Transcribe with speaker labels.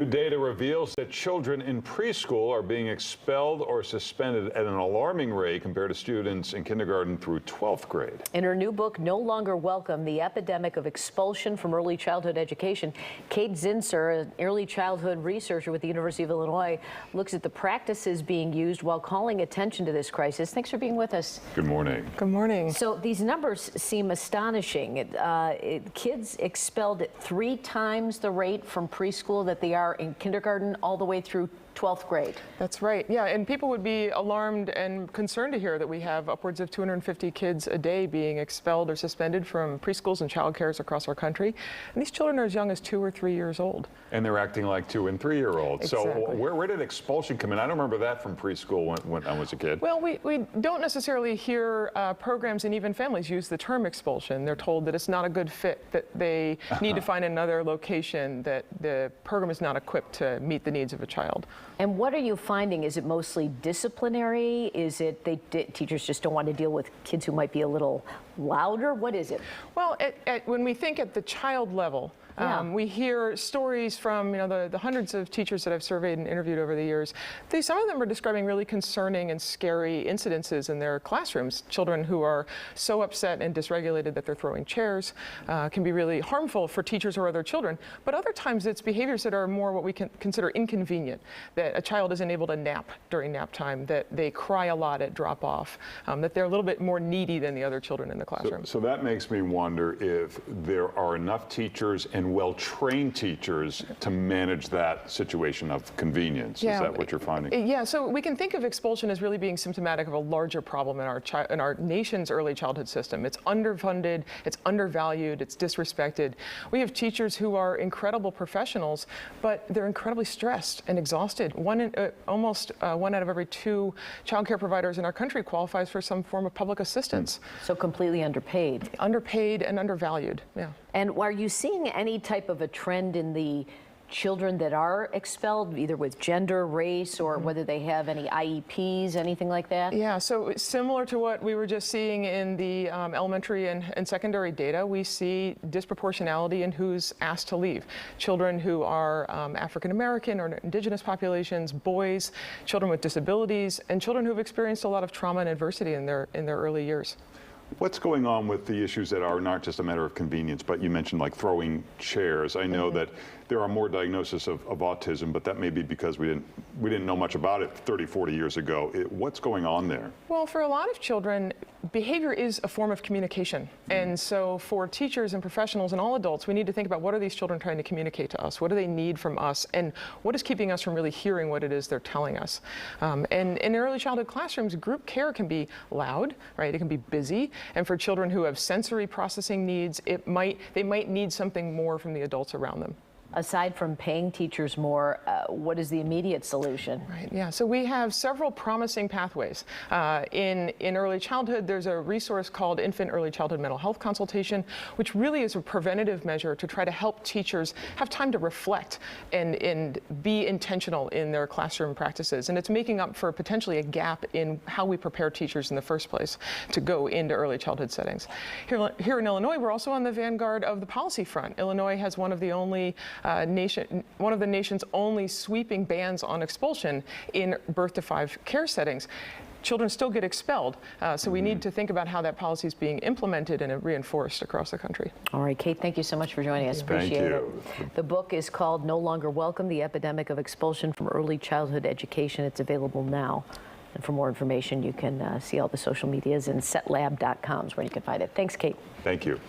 Speaker 1: New data reveals that children in preschool are being expelled or suspended at an alarming rate compared to students in kindergarten through 12th grade.
Speaker 2: In her new book, No Longer Welcome, The Epidemic of Expulsion from Early Childhood Education, Kate Zinsser, an early childhood researcher with the University of Illinois, looks at the practices being used while calling attention to this crisis. Thanks for being with us.
Speaker 1: Good morning.
Speaker 3: Good morning.
Speaker 2: So these numbers seem astonishing. Kids expelled at 3 times the rate from preschool that they are in kindergarten all the way through 12th grade.
Speaker 3: That's right. Yeah, and people would be alarmed and concerned to hear that we have upwards of 250 kids a day being expelled or suspended from preschools and child cares across our country. And these children are as young as 2 or 3 years old. And
Speaker 1: they're acting like 2 and 3-year-olds.
Speaker 3: Exactly.
Speaker 1: So where did expulsion come in? I don't remember that from preschool when I was a kid.
Speaker 3: Well, we don't necessarily hear programs and even families use the term expulsion. They're told that it's not a good fit, that they need to find another location, that the program is not equipped to meet the needs of a child.
Speaker 2: And what are you finding? Is it mostly disciplinary? Is it teachers just don't want to deal with kids who might be a little louder? What is it?
Speaker 3: Well, when we think at the child level, we hear stories from the hundreds of teachers that I've surveyed and interviewed over the years. Some of them are describing really concerning and scary incidences in their classrooms. Children who are so upset and dysregulated that they're throwing chairs can be really harmful for teachers or other children. But other times it's behaviors that are more what we can consider inconvenient, that a child isn't able to nap during nap time, that they cry a lot at drop off, that they're a little bit more needy than the other children in the classroom.
Speaker 1: So that makes me wonder if there are enough teachers and well-trained teachers to manage that situation of convenience.
Speaker 3: Yeah.
Speaker 1: Is that what you're finding?
Speaker 3: Yeah, so we can think of expulsion as really being symptomatic of a larger problem in our nation's early childhood system. It's underfunded, it's undervalued, it's disrespected. We have teachers who are incredible professionals, but they're incredibly stressed and exhausted. Almost 1 out of every 2 child care providers in our country qualifies for some form of public assistance.
Speaker 2: So completely underpaid.
Speaker 3: Underpaid and undervalued, yeah.
Speaker 2: And are you seeing any type of a trend in the children that are expelled, either with gender, race, or whether they have any IEPs, anything like that?
Speaker 3: Yeah, so similar to what we were just seeing in the elementary and secondary data, we see disproportionality in who's asked to leave. Children who are African American or indigenous populations, boys, children with disabilities, and children who've experienced a lot of trauma and adversity in their early years.
Speaker 1: What's going on with the issues that are not just a matter of convenience, but you mentioned like throwing chairs. I know that there are more diagnoses of autism, but that may be because we didn't know much about it 30, 40 years ago. What's going on there?
Speaker 3: Well, for a lot of children, behavior is a form of communication. And so for teachers and professionals and all adults, we need to think about what are these children trying to communicate to us? What do they need from us? And what is keeping us from really hearing what it is they're telling us? And in early childhood classrooms, group care can be loud, right? It can be busy. And for children who have sensory processing needs, they might need something more from the adults around them.
Speaker 2: Aside from paying teachers more, what is the immediate solution?
Speaker 3: Right, yeah, so we have several promising pathways. In early childhood, there's a resource called Infant Early Childhood Mental Health Consultation, which really is a preventative measure to try to help teachers have time to reflect and be intentional in their classroom practices. And it's making up for potentially a gap in how we prepare teachers in the first place to go into early childhood settings. Here in Illinois, we're also on the vanguard of the policy front. Illinois has one of the nation's only sweeping bans on expulsion in birth to 5 care settings. Children still get expelled, so we need to think about how that policy is being implemented and reinforced across the country.
Speaker 2: All right, Kate, thank you so much for joining us. Appreciate it. The book is called No Longer Welcome, The Epidemic of Expulsion from Early Childhood Education. It's available now. And for more information, you can see all the social medias and setlab.com is where you can find it. Thanks, Kate.
Speaker 1: Thank you.